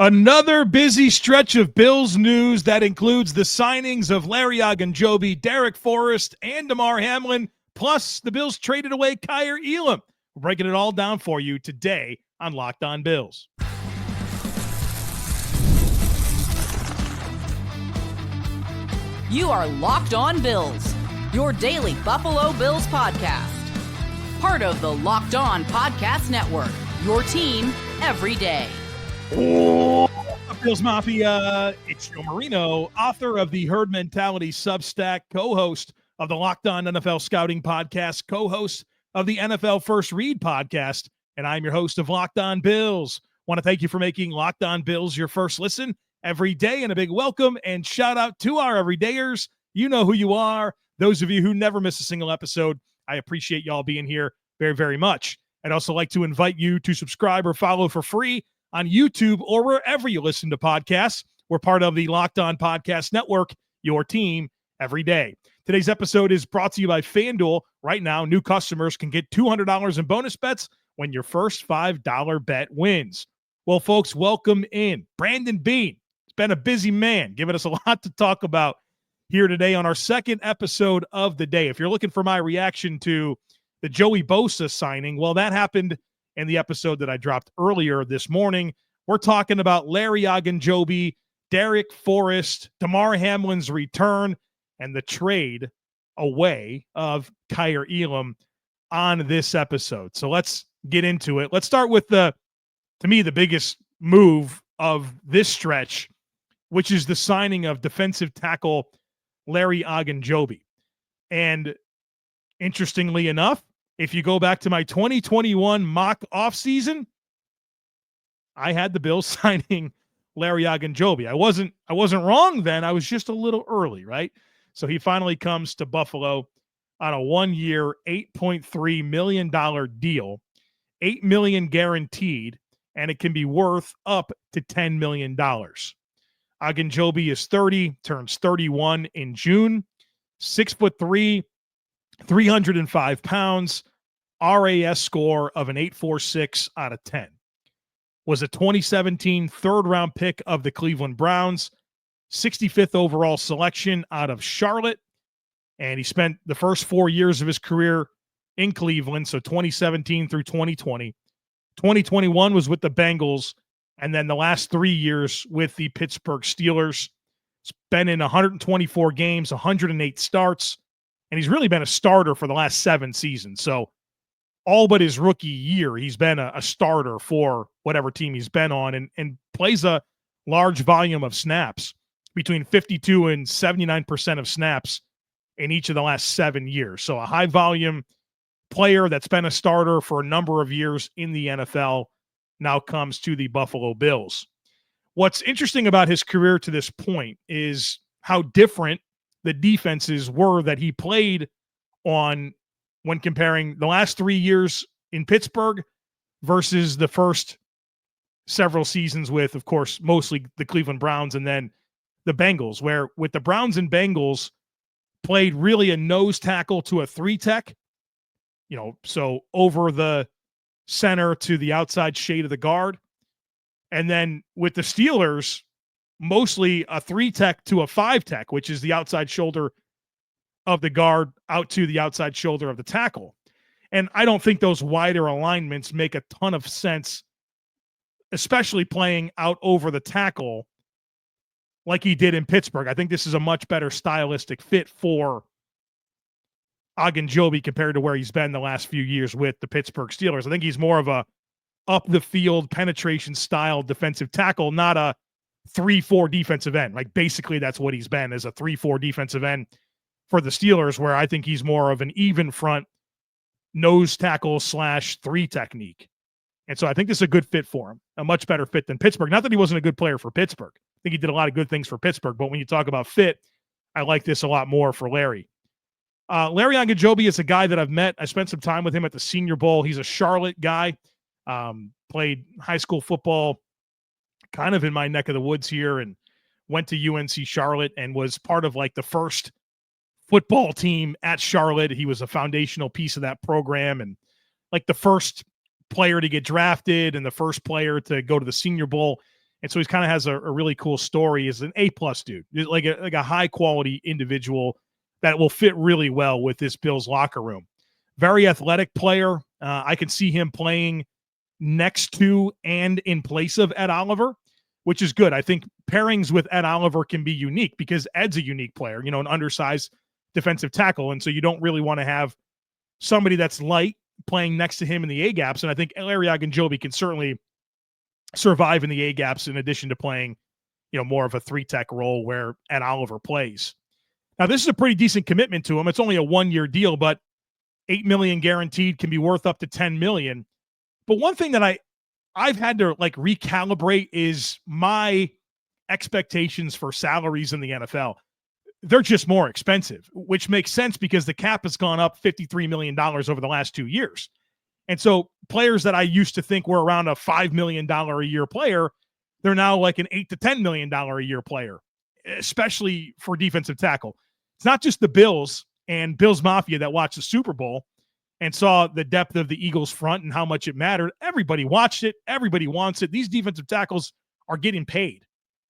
Another busy stretch of Bills news that includes the signings of Larry Ogunjobi, Darrick Forrest, and Damar Hamlin, plus the Bills traded away Kaiir Elam. We're breaking it all down for you today on Locked On Bills. You are Locked On Bills, your daily Buffalo Bills podcast. Part of the Locked On Podcast Network, your team every day. Oh, Bills Mafia, it's Joe Marino, author of the Herd Mentality Substack, co-host of the Locked On NFL Scouting Podcast, co-host of the NFL First Read Podcast, and I'm your host of Locked On Bills. Want to thank you for making Locked On Bills your first listen every day, and a big welcome and shout out to our everydayers. You know who you are. Those of you who never miss a single episode, I appreciate y'all being here very, very much. I'd also like to invite you to subscribe or follow for free on YouTube or wherever you listen to podcasts. We're part of the Locked On Podcast Network, your team every day. Today's episode is brought to you by FanDuel. Right now, new customers can get $200 in bonus bets when your first $5 bet wins. Well, folks, welcome in Brandon Beane. It's been a busy man, giving us a lot to talk about here today on our second episode of the day. If you're looking for my reaction to the Joey Bosa signing, well, that happened in the episode that I dropped earlier this morning. We're talking about Larry Ogunjobi, Darrick Forrest, Damar Hamlin's return, and the trade away of Kaiir Elam on this episode. So let's get into it. Let's start with to me, the biggest move of this stretch, which is the signing of defensive tackle Larry Ogunjobi. And interestingly enough, if you go back to my 2021 mock offseason, I had the Bills signing Larry Ogunjobi. I wasn't wrong then. I was just a little early, right? So he finally comes to Buffalo on a 1-year, $8.3 million deal, $8 million guaranteed, and it can be worth up to $10 million. Ogunjobi is 30, turns 31 in June, 6'3", 305 pounds, RAS score of an 8.46 out of 10. Was a 2017 third-round pick of the Cleveland Browns, 65th overall selection out of Charlotte, and he spent the first 4 years of his career in Cleveland, so 2017 through 2020. 2021 was with the Bengals, and then the last 3 years with the Pittsburgh Steelers. He's been in 124 games, 108 starts, and he's really been a starter for the last 7 seasons. So all but his rookie year, he's been a starter for whatever team he's been on and plays a large volume of snaps, between 52 and 79% of snaps in each of the last 7 years. So a high volume player that's been a starter for a number of years in the NFL now comes to the Buffalo Bills. What's interesting about his career to this point is how different the defenses were that he played on when comparing the last 3 years in Pittsburgh versus the first several seasons with, of course, mostly the Cleveland Browns and then the Bengals, where with the Browns and Bengals played really a nose tackle to a 3-tech, so over the center to the outside shade of the guard. And then with the Steelers, mostly a 3-tech to a 5-tech, which is the outside shoulder of the guard out to the outside shoulder of the tackle. And I don't think those wider alignments make a ton of sense, especially playing out over the tackle like he did in Pittsburgh. I think this is a much better stylistic fit for Ogunjobi compared to where he's been the last few years with the Pittsburgh Steelers. I think he's more of a up-the-field penetration style defensive tackle, not a 3-4 defensive end. Like, basically, that's what he's been, as a 3-4 defensive end for the Steelers, where I think he's more of an even front nose tackle /3 technique. And so I think this is a good fit for him, a much better fit than Pittsburgh. Not that he wasn't a good player for Pittsburgh. I think he did a lot of good things for Pittsburgh, but when you talk about fit, I like this a lot more for Larry. Larry Ogunjobi is a guy that I've met. I spent some time with him at the Senior Bowl. He's a Charlotte guy, played high school football kind of in my neck of the woods here and went to UNC Charlotte and was part of like the first football team at Charlotte. He was a foundational piece of that program and like the first player to get drafted and the first player to go to the Senior Bowl And so he kind of has a really cool story. He's an A-plus dude, like a high-quality individual that will fit really well with this Bills locker room. Very athletic player. I can see him playing next to and in place of Ed Oliver, which is good. I think pairings with Ed Oliver can be unique because Ed's a unique player, an undersized defensive tackle. And so you don't really want to have somebody that's light playing next to him in the A-gaps. And I think Larry Ogunjobi can certainly survive in the A-gaps in addition to playing, more of a 3-tech role where Ed Oliver plays. Now, this is a pretty decent commitment to him. It's only a 1-year deal, but $8 million guaranteed, can be worth up to $10 million. But one thing that I've had to recalibrate is my expectations for salaries in the NFL. They're just more expensive, which makes sense because the cap has gone up $53 million over the last 2 years. And so players that I used to think were around a $5 million a year player, they're now like an $8 to $10 million a year player, especially for defensive tackle. It's not just the Bills and Bills Mafia that watched the Super Bowl and saw the depth of the Eagles front and how much it mattered. Everybody watched it. Everybody wants it. These defensive tackles are getting paid.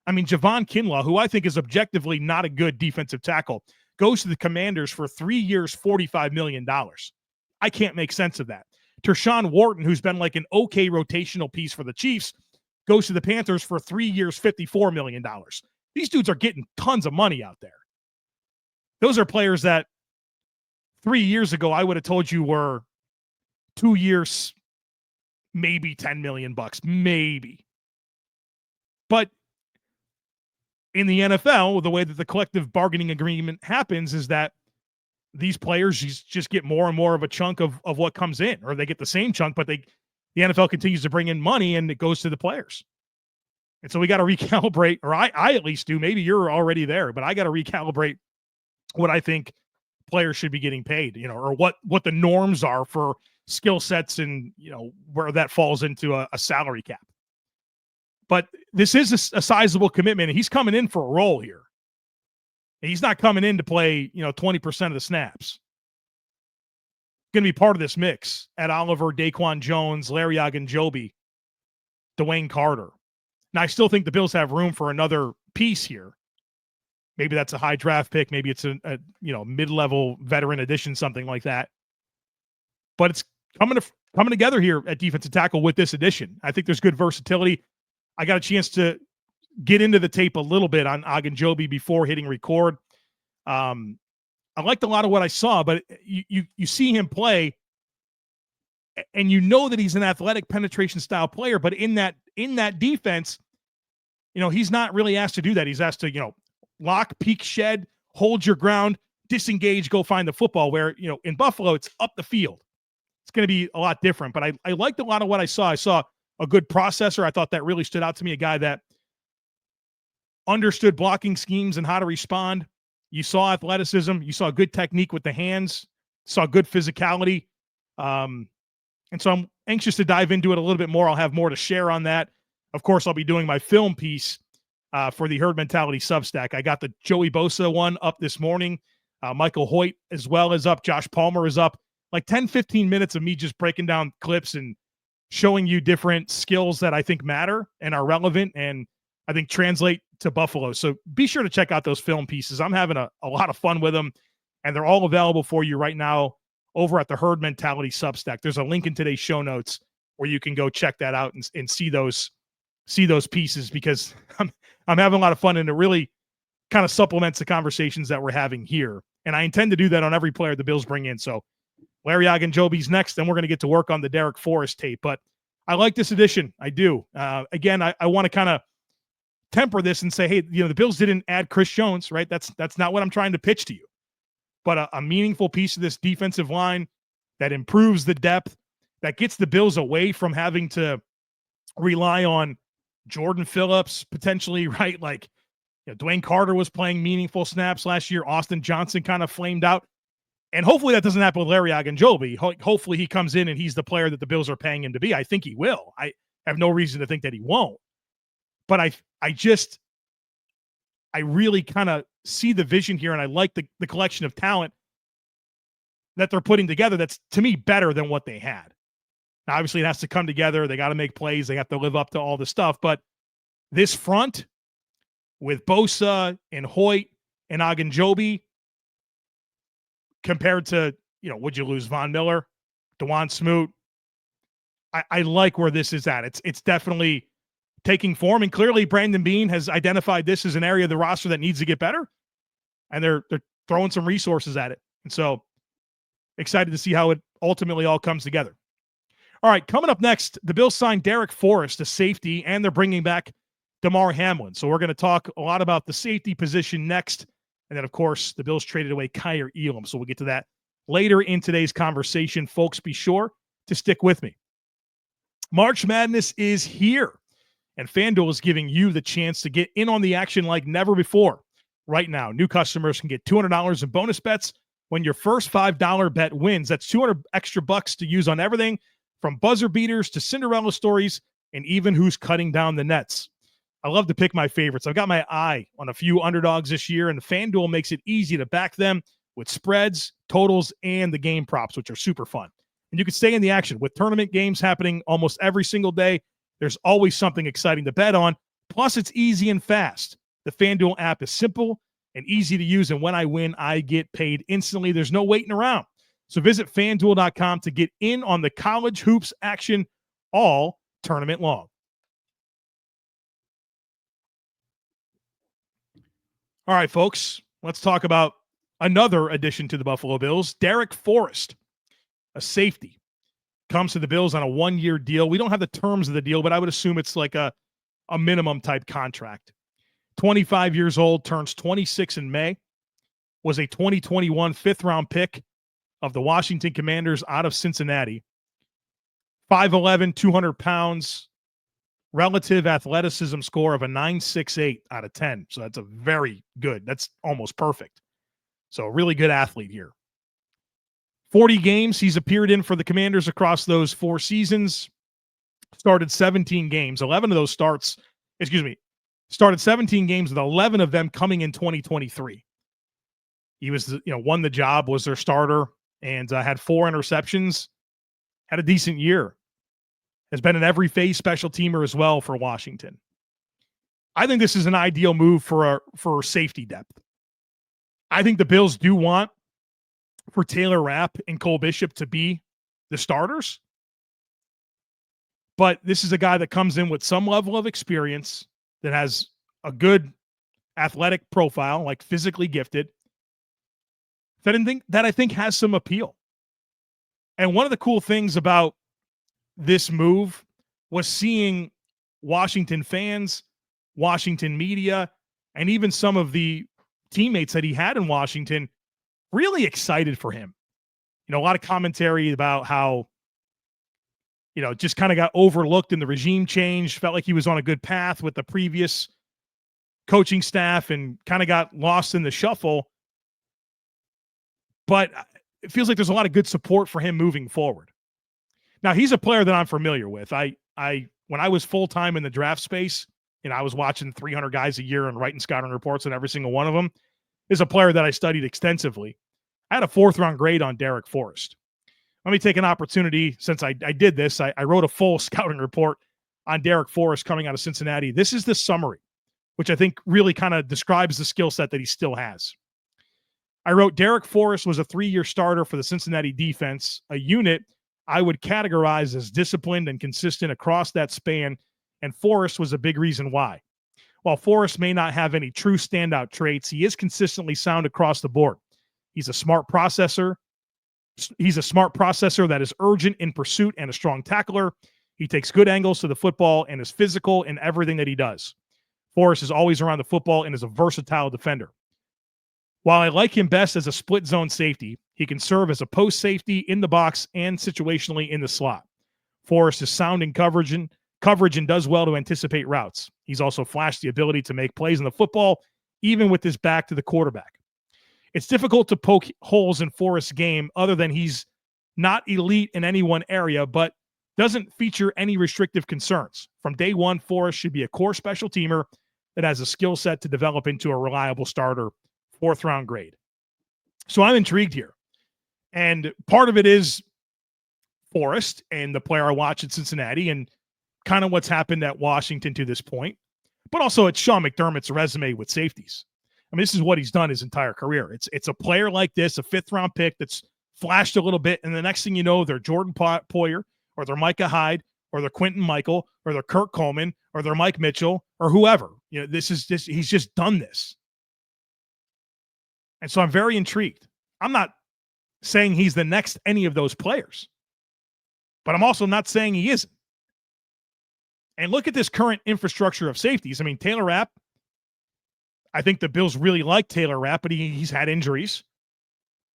I mean, Javon Kinlaw, who I think is objectively not a good defensive tackle, goes to the Commanders for 3 years, $45 million. I can't make sense of that. Tershawn Wharton, who's been like an okay rotational piece for the Chiefs, goes to the Panthers for 3 years, $54 million. These dudes are getting tons of money out there. Those are players that 3 years ago I would have told you were 2 years, maybe $10 million, maybe. But in the NFL, the way that the collective bargaining agreement happens is that these players just get more and more of a chunk of what comes in, or they get the same chunk, but the NFL continues to bring in money and it goes to the players. And so we got to recalibrate, or I at least do. Maybe you're already there, but I got to recalibrate what I think players should be getting paid, or what the norms are for skill sets and, where that falls into a salary cap. But this is a sizable commitment, and he's coming in for a role here. He's not coming in to play, 20% of the snaps. Going to be part of this mix. Ed Oliver, Daquan Jones, Larry Ogunjobi, Dwayne Carter. Now, I still think the Bills have room for another piece here. Maybe that's a high draft pick. Maybe it's a mid-level veteran addition, something like that. But it's coming together here at defensive tackle with this addition. I think there's good versatility. I got a chance to get into the tape a little bit on Ogunjobi before hitting record. I liked a lot of what I saw, but you see him play, and that he's an athletic penetration style player. But in that defense, he's not really asked to do that. He's asked to lock, peek, shed, hold your ground, disengage, go find the football. Where in Buffalo, it's up the field. It's going to be a lot different. But I liked a lot of what I saw. I saw a good processor. I thought that really stood out to me. A guy that understood blocking schemes and how to respond. You saw athleticism. You saw good technique with the hands. Saw good physicality. And so I'm anxious to dive into it a little bit more. I'll have more to share on that. Of course, I'll be doing my film piece for the Herd Mentality Substack. I got the Joey Bosa one up this morning. Michael Hoyt as well is up. Josh Palmer is up. Like 10, 15 minutes of me just breaking down clips and showing you different skills that I think matter and are relevant and I think translate to Buffalo. So be sure to check out those film pieces. I'm having a lot of fun with them, and they're all available for you right now over at the Herd Mentality Substack. There's a link in today's show notes where you can go check that out and see those pieces, because I'm having a lot of fun, and it really kind of supplements the conversations that we're having here. And I intend to do that on every player the Bills bring in. So Larry Ogunjobi's next, then we're going to get to work on the Darrick Forrest tape. But I like this edition. I do. Again, I want to kind of temper this and say, hey, the Bills didn't add Chris Jones, right? That's not what I'm trying to pitch to you. But a meaningful piece of this defensive line that improves the depth, that gets the Bills away from having to rely on Jordan Phillips potentially, right? Like, Dwayne Carter was playing meaningful snaps last year. Austin Johnson kind of flamed out. And hopefully that doesn't happen with Larry Ogunjobi. Hopefully he comes in and he's the player that the Bills are paying him to be. I think he will. I have no reason to think that he won't. But I really kind of see the vision here, and I like the collection of talent that they're putting together that's, to me, better than what they had. Now, obviously, it has to come together. They got to make plays. They have to live up to all the stuff. But This front with Bosa and Hoyt and Ogunjobi compared to, would you lose Von Miller, DeJuan Smoot? I like where this is at. It's definitely taking form, and clearly Brandon Beane has identified this as an area of the roster that needs to get better, and they're throwing some resources at it. And so excited to see how it ultimately all comes together. All right, coming up next, the Bills signed Darrick Forrest, a safety, and they're bringing back Damar Hamlin. So we're going to talk a lot about the safety position next. And then, of course, the Bills traded away Kaiir Elam. So we'll get to that later in today's conversation. Folks, be sure to stick with me. March Madness is here, and FanDuel is giving you the chance to get in on the action like never before. Right now, new customers can get $200 in bonus bets when your first $5 bet wins. That's $200 extra bucks to use on everything from buzzer beaters to Cinderella stories and even who's cutting down the nets. I love to pick my favorites. I've got my eye on a few underdogs this year, and FanDuel makes it easy to back them with spreads, totals, and the game props, which are super fun. And you can stay in the action with tournament games happening almost every single day. There's always something exciting to bet on. Plus, it's easy and fast. The FanDuel app is simple and easy to use, and when I win, I get paid instantly. There's no waiting around. So visit FanDuel.com to get in on the college hoops action all tournament long. All right, folks, let's talk about another addition to the Buffalo Bills. Darrick Forrest, a safety, comes to the Bills on a one-year deal. We don't have the terms of the deal, but I would assume it's like a minimum type contract. 25 years old, turns 26 in May, was a 2021 fifth-round pick of the Washington Commanders out of Cincinnati. 5'11", 200 pounds, relative athleticism score of a 9.68 out of 10. So that's a very good. That's almost perfect. So a really good athlete here. 40 games he's appeared in for the Commanders across those 4 seasons. Started 17 games. 11 of those started 17 games with 11 of them coming in 2023. He was, won the job, was their starter, and had 4 interceptions. Had a decent year. Has been an every phase special teamer as well for Washington. I think this is an ideal move for safety depth. I think the Bills do want for Taylor Rapp and Cole Bishop to be the starters. But this is a guy that comes in with some level of experience, that has a good athletic profile, like physically gifted, that I think has some appeal. And one of the cool things about this move was seeing Washington fans, Washington media, and even some of the teammates that he had in Washington really excited for him. A lot of commentary about how, just kind of got overlooked in the regime change, felt like he was on a good path with the previous coaching staff and kind of got lost in the shuffle. But it feels like there's a lot of good support for him moving forward. Now, he's a player that I'm familiar with. When I was full-time in the draft space, I was watching 300 guys a year and writing scouting reports on every single one of them, is a player that I studied extensively. I had a 4th-round grade on Darrick Forrest. Let me take an opportunity, since I did this, I wrote a full scouting report on Darrick Forrest coming out of Cincinnati. This is the summary, which I think really kind of describes the skill set that he still has. I wrote, Darrick Forrest was a 3-year starter for the Cincinnati defense, a unit I would categorize as disciplined and consistent across that span, and Forrest was a big reason why. While Forrest may not have any true standout traits, he is consistently sound across the board. He's a smart processor. He's a smart processor that is urgent in pursuit and a strong tackler. He takes good angles to the football and is physical in everything that he does. Forrest is always around the football and is a versatile defender. While I like him best as a split zone safety, he can serve as a post safety in the box and situationally in the slot. Forrest is sound in coverage and does well to anticipate routes. He's also flashed the ability to make plays in the football, even with his back to the quarterback. It's difficult to poke holes in Forrest's game other than he's not elite in any one area, but doesn't feature any restrictive concerns. From day one, Forrest should be a core special teamer that has a skill set to develop into a reliable starter. 4th-round grade. So I'm intrigued here. And part of it is Forrest and the player I watch at Cincinnati and kind of what's happened at Washington to this point. But also it's Sean McDermott's resume with safeties. I mean, this is what he's done his entire career. It's a player like this, a fifth-round pick that's flashed a little bit, and the next thing you know, they're Jordan Poyer, or they're Micah Hyde, or they're Quentin Michael, or they're Kirk Coleman, or they're Mike Mitchell, or whoever. You know, he's just done this. And so I'm very intrigued. I'm not saying he's the next any of those players, but I'm also not saying he isn't. And look at this current infrastructure of safeties. I mean, Taylor Rapp, I think the Bills really like Taylor Rapp, but he's had injuries.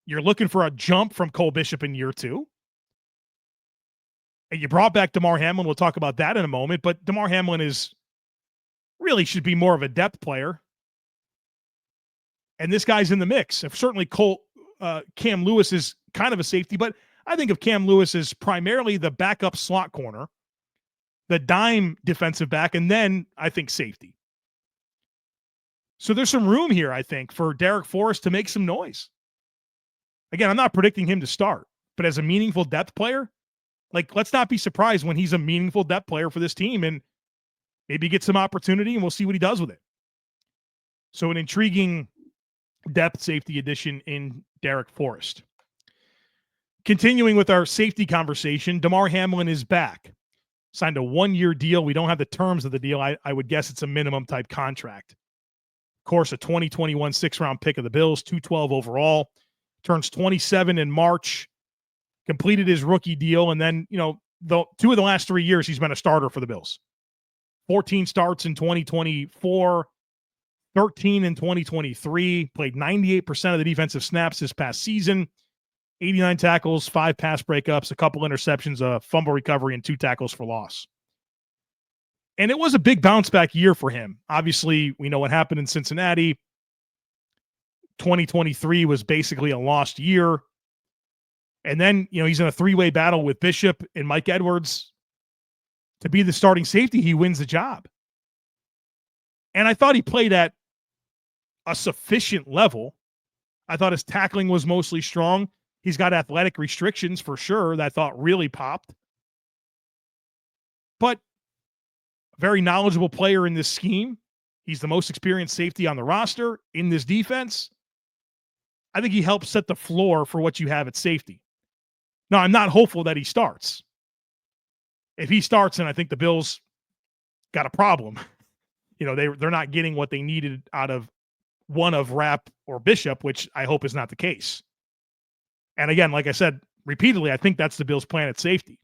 You're looking for a jump from Cole Bishop in year 2. And you brought back Damar Hamlin. We'll talk about that in a moment. But Damar Hamlin really should be more of a depth player. And this guy's in the mix. Certainly Cam Lewis is kind of a safety, but I think of Cam Lewis as primarily the backup slot corner, the dime defensive back, and then I think safety. So there's some room here, I think, for Darrick Forrest to make some noise. Again, I'm not predicting him to start, but as a meaningful depth player, let's not be surprised when he's a meaningful depth player for this team and maybe get some opportunity and we'll see what he does with it. So an intriguing depth safety addition in Darrick Forrest. Continuing with our safety conversation, Damar Hamlin is back. Signed a 1-year deal. We don't have the terms of the deal. I would guess it's a minimum type contract. Of course, a 2021 6th-round pick of the Bills, 212 overall. Turns 27 in March. Completed his rookie deal. And then, 2 of the last 3 years, he's been a starter for the Bills. 14 starts in 2024. 13 in 2023. Played 98% of the defensive snaps this past season. 89 tackles, 5 pass breakups, a couple interceptions, a fumble recovery, and 2 tackles for loss. And it was a big bounce back year for him. Obviously, we know what happened in Cincinnati. 2023 was basically a lost year. And then, he's in a 3-way battle with Bishop and Mike Edwards. To be the starting safety, he wins the job. And I thought he played at a sufficient level. I thought his tackling was mostly strong. He's got athletic restrictions for sure that I thought really popped. But a very knowledgeable player in this scheme. He's the most experienced safety on the roster in this defense. I think he helps set the floor for what you have at safety. Now, I'm not hopeful that he starts. If he starts, then I think the Bills got a problem. They're not getting what they needed out of one of Rapp or Bishop, which I hope is not the case. And again, like I said repeatedly, I think that's the Bills' plan at safety.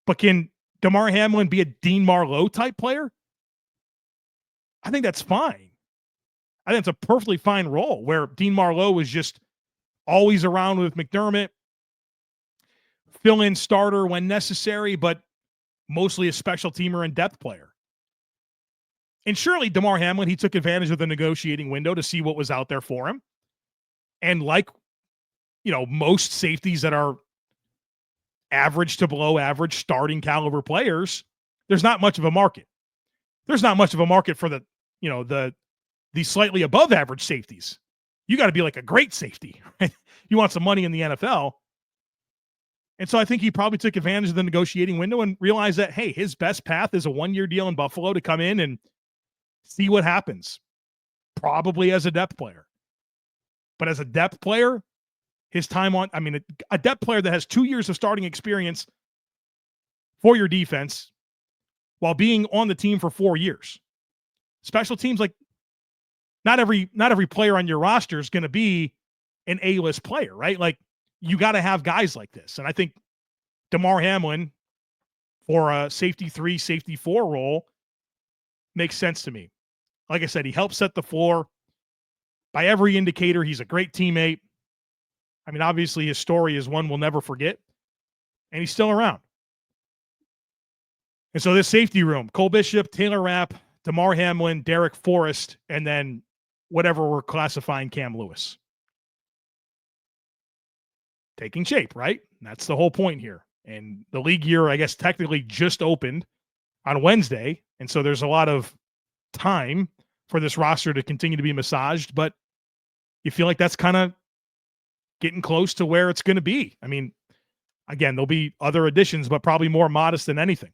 But can Damar Hamlin be a Dean Marlowe type player? I think that's fine. I think it's a perfectly fine role where Dean Marlowe was just always around with McDermott, fill-in starter when necessary, but mostly a special teamer and depth player. And surely Damar Hamlin, he took advantage of the negotiating window to see what was out there for him. And most safeties that are average to below average starting caliber players, there's not much of a market. There's not much of a market for the slightly above average safeties. You got to be like a great safety. Right? You want some money in the NFL. And so I think he probably took advantage of the negotiating window and realized that, hey, his best path is a 1-year deal in Buffalo to come in and see what happens. Probably as a depth player. But as a depth player, his time a depth player that has 2 years of starting experience for your defense while being on the team for 4 years. Special teams, not every player on your roster is going to be an A-list player, right? You got to have guys like this. And I think Damar Hamlin for a safety 3, safety 4 role makes sense to me. Like I said, he helps set the floor. By every indicator, he's a great teammate. Obviously his story is one we'll never forget, and he's still around. And so this safety room, Cole Bishop, Taylor Rapp, Damar Hamlin, Darrick Forrest, and then whatever we're classifying Cam Lewis. Taking shape, right? That's the whole point here. And the league year, I guess, technically just opened on Wednesday. And so there's a lot of time for this roster to continue to be massaged, but you feel like that's kind of getting close to where it's going to be. Again, there'll be other additions, but probably more modest than anything.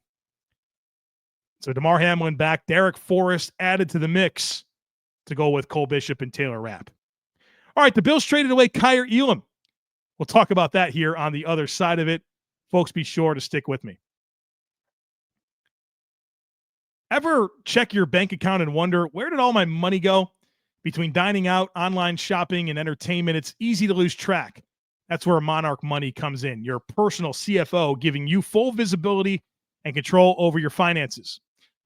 So Damar Hamlin back, Darrick Forrest added to the mix to go with Cole Bishop and Taylor Rapp. All right, the Bills traded away Kaiir Elam. We'll talk about that here on the other side of it. Folks, be sure to stick with me. Ever check your bank account and wonder, where did all my money go? Between dining out, online shopping, and entertainment, it's easy to lose track. That's where Monarch Money comes in, your personal CFO, giving you full visibility and control over your finances.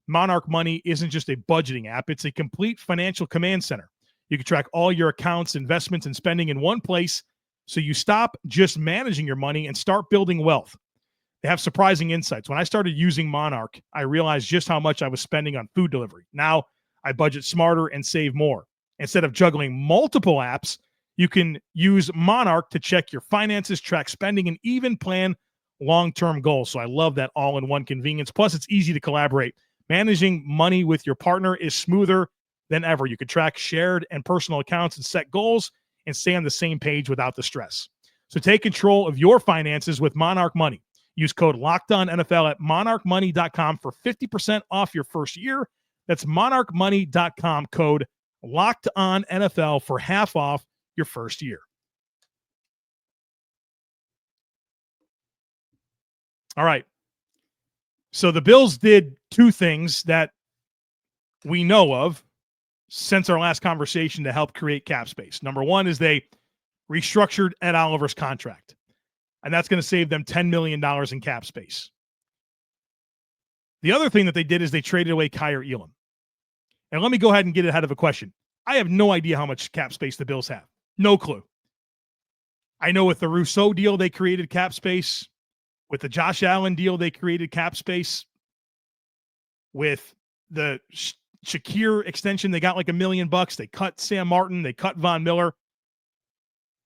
Monarch Money isn't just a budgeting app, it's a complete financial command center. You can track all your accounts, investments, and spending in one place, so you stop just managing your money and start building wealth. They have surprising insights. When I started using Monarch, I realized just how much I was spending on food delivery. Now I budget smarter and save more. Instead of juggling multiple apps, you can use Monarch to check your finances, track spending, and even plan long-term goals. So I love that all-in-one convenience. Plus, it's easy to collaborate. Managing money with your partner is smoother than ever. You can track shared and personal accounts and set goals and stay on the same page without the stress. So take control of your finances with Monarch Money. Use code LOCKEDONNFL at monarchmoney.com for 50% off your first year. That's monarchmoney.com, code LOCKEDONNFL for half off your first year. All right. So the Bills did two things that we know of since our last conversation to help create cap space. Number one is they restructured Ed Oliver's contract, and that's going to save them $10 million in cap space. The other thing that they did is they traded away Kaiir Elam. And let me go ahead and get ahead of a question. I have no idea how much cap space the Bills have. No clue. I know with the Rousseau deal, they created cap space. With the Josh Allen deal, they created cap space. With the Shakir extension, they got like $1 million. They cut Sam Martin. They cut Von Miller.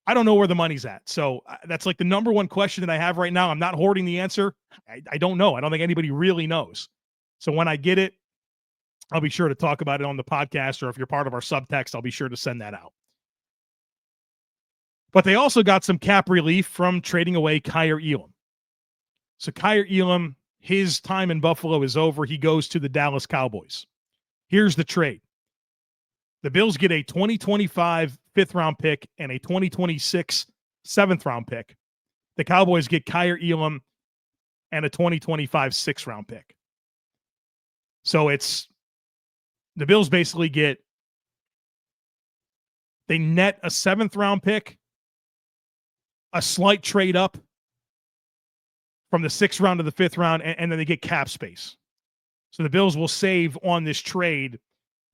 I don't know where the money's at. So that's like the number one question that I have right now. I'm not hoarding the answer. I don't know. I don't think anybody really knows. So when I get it, I'll be sure to talk about it on the podcast, or if you're part of our subtext, I'll be sure to send that out. But they also got some cap relief from trading away Kaiir Elam. So Kaiir Elam, his time in Buffalo is over. He goes to the Dallas Cowboys. Here's the trade. The Bills get a 2025 fifth-round pick and a 2026 seventh-round pick. The Cowboys get Kaiir Elam and a 2025 sixth-round pick. So it's the Bills basically they net a seventh-round pick, a slight trade up from the sixth round to the fifth round, and then they get cap space. So the Bills will save on this trade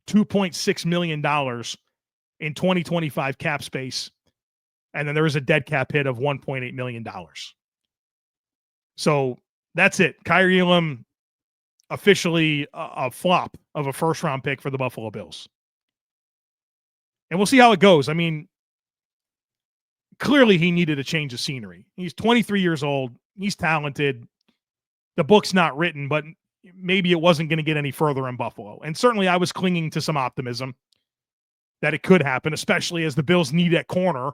$2.6 million in 2025 cap space. And then there is a dead cap hit of $1.8 million. So that's it. Kaiir Elam, officially a flop of a first-round pick for the Buffalo Bills. And we'll see how it goes. I mean, clearly he needed a change of scenery. He's 23 years old. He's talented. The book's not written, but maybe it wasn't going to get any further in Buffalo. And certainly I was clinging to some optimism that it could happen, especially as the Bills' need at corner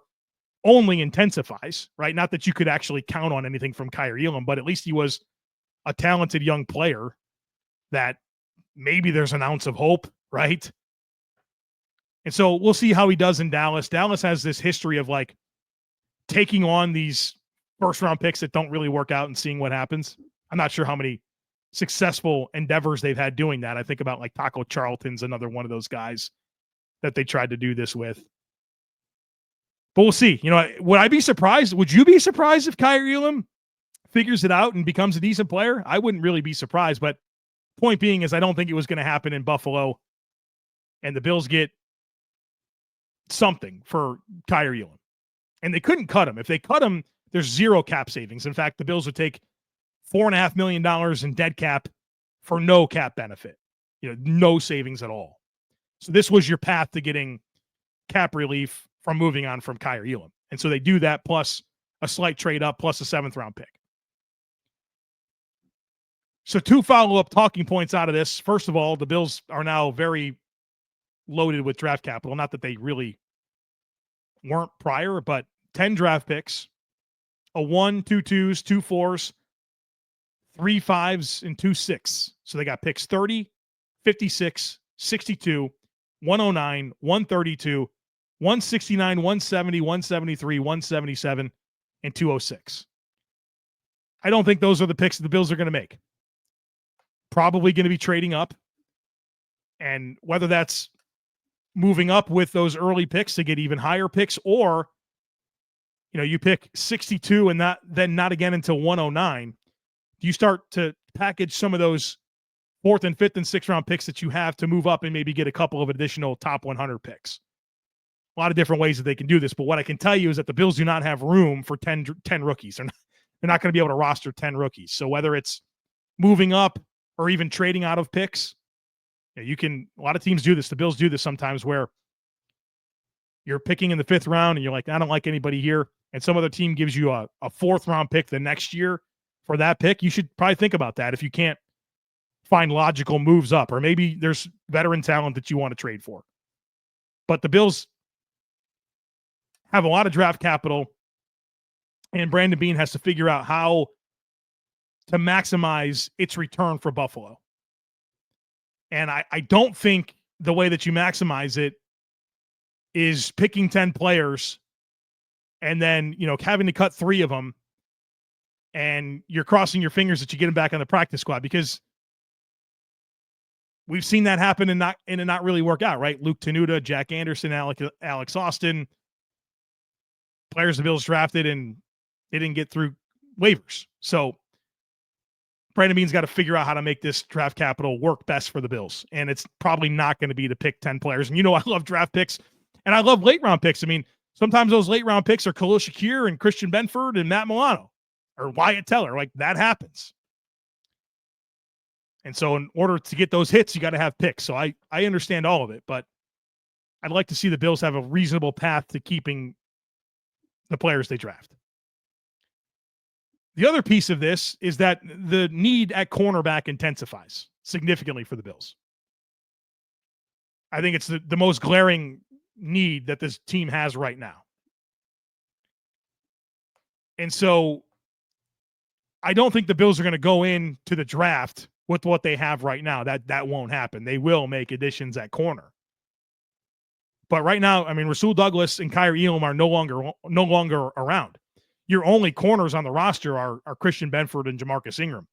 only intensifies, right? Not that you could actually count on anything from Kaiir Elam, but at least he was a talented young player that maybe there's an ounce of hope, right? And so we'll see how he does in Dallas. Dallas has this history of like taking on these first-round picks that don't really work out and seeing what happens. I'm not sure how many successful endeavors they've had doing that. I think about like Taco Charlton's another one of those guys that they tried to do this with. But we'll see. You know, would I be surprised? Would you be surprised if Kaiir Elam figures it out and becomes a decent player? I wouldn't really be surprised, but point being is I don't think it was going to happen in Buffalo, and the Bills get something for Kaiir Elam. And they couldn't cut him. If they cut him, there's zero cap savings. In fact, the Bills would take $4.5 million in dead cap for no cap benefit. You know, no savings at all. So this was your path to getting cap relief from moving on from Kaiir Elam. And so they do that plus a slight trade up plus a seventh-round pick. So two follow-up talking points out of this. First of all, the Bills are now very loaded with draft capital. Not that they really weren't prior, but 10 draft picks, a 1, 2 2s, 2 4s, 3 5s and 2 6. So they got picks 30, 56, 62, 109, 132, 169, 170, 173, 177, and 206. I don't think those are the picks that the Bills are going to make. Probably going to be trading up. And whether that's moving up with those early picks to get even higher picks, or you pick 62 and then not again until 109, you start to package some of those 4th and 5th and 6th round picks that you have to move up and maybe get a couple of additional top 100 picks. A lot of different ways that they can do this, but what I can tell you is that the Bills do not have room for 10 rookies. They're not going to be able to roster 10 rookies. So whether it's moving up or even trading out of picks, a lot of teams do this. The Bills do this sometimes, where you're picking in the 5th round and you're like, I don't like anybody here. And some other team gives you a 4th round pick the next year for that pick. You should probably think about that if you can't find logical moves up, or maybe there's veteran talent that you want to trade for. But the Bills have a lot of draft capital, and Brandon Beane has to figure out how to maximize its return for Buffalo. And I don't think the way that you maximize it is picking 10 players and then, having to cut 3 of them, and you're crossing your fingers that you get them back on the practice squad, because we've seen that happen and it not really work out, right? Luke Tenuta, Jack Anderson, Alex Austin, players the Bills drafted and they didn't get through waivers. So Brandon Beane's got to figure out how to make this draft capital work best for the Bills. And it's probably not going to be to pick 10 players. And I love draft picks and I love late round picks. I mean, sometimes those late round picks are Khalil Shakir and Christian Benford and Matt Milano or Wyatt Teller. Like, that happens. And so in order to get those hits, you got to have picks. So I understand all of it, but I'd like to see the Bills have a reasonable path to keeping the players they draft. The other piece of this is that the need at cornerback intensifies significantly for the Bills. I think it's the most glaring need that this team has right now. And so I don't think the Bills are going to go into the draft with what they have right now. That won't happen. They will make additions at corner. But right now, I mean, Rasul Douglas and Kaiir Elam are no longer around. Your only corners on the roster are Christian Benford and Jamarcus Ingram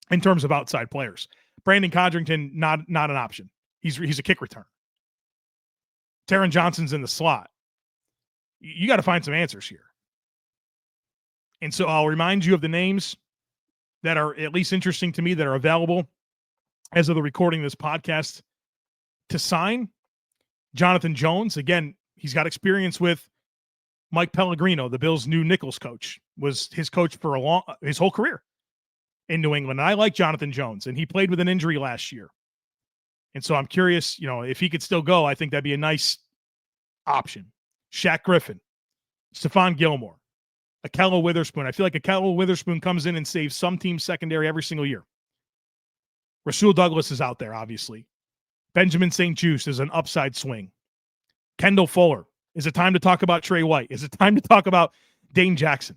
in terms of outside players. Brandon Codrington, not an option. He's a kick return. Taron Johnson's in the slot. You got to find some answers here. And so I'll remind you of the names that are at least interesting to me that are available as of the recording of this podcast to sign. Jonathan Jones, again, he's got experience with Mike Pellegrino, the Bills' new Nichols coach, was his coach for his whole career in New England. And I like Jonathan Jones, and he played with an injury last year. And so I'm curious, if he could still go, I think that'd be a nice option. Shaq Griffin, Stephon Gilmore, Akello Witherspoon. I feel like Akello Witherspoon comes in and saves some team's secondary every single year. Rasul Douglas is out there, obviously. Benjamin St. Juste is an upside swing. Kendall Fuller. Is it time to talk about Trey White? Is it time to talk about Dane Jackson?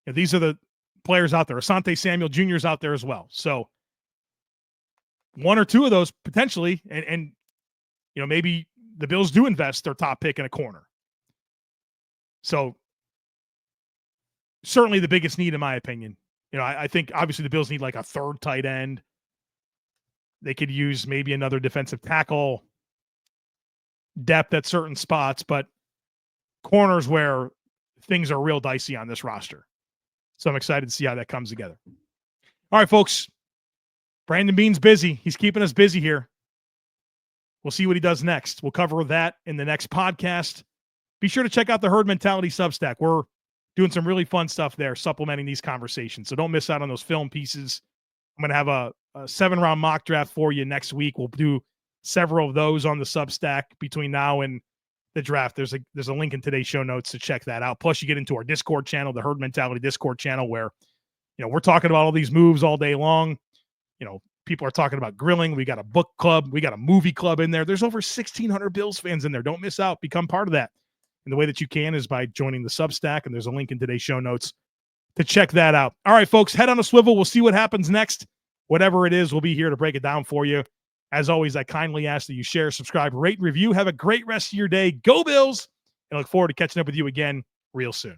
These are the players out there. Asante Samuel Jr. is out there as well. So one or two of those potentially, and maybe the Bills do invest their top pick in a corner. So certainly the biggest need, in my opinion. I think obviously the Bills need like a third tight end. They could use maybe another defensive tackle, depth at certain spots, but corners where things are real dicey on this roster. So I'm excited to see how that comes together. All right, folks. Brandon Beane's busy. He's keeping us busy here. We'll see what he does next. We'll cover that in the next podcast. Be sure to check out the Herd Mentality Substack. We're doing some really fun stuff there, supplementing these conversations. So don't miss out on those film pieces. I'm going to have a 7-round mock draft for you next week. We'll do several of those on the Substack between now and the draft. There's a link in today's show notes to check that out. Plus, you get into our Discord channel, the Herd Mentality Discord channel, where we're talking about all these moves all day long. People are talking about grilling. We got a book club. We got a movie club in there. There's over 1,600 Bills fans in there. Don't miss out. Become part of that. And the way that you can is by joining the Substack. And there's a link in today's show notes to check that out. All right, folks, head on a swivel. We'll see what happens next. Whatever it is, we'll be here to break it down for you. As always, I kindly ask that you share, subscribe, rate, and review. Have a great rest of your day. Go Bills, and I look forward to catching up with you again real soon.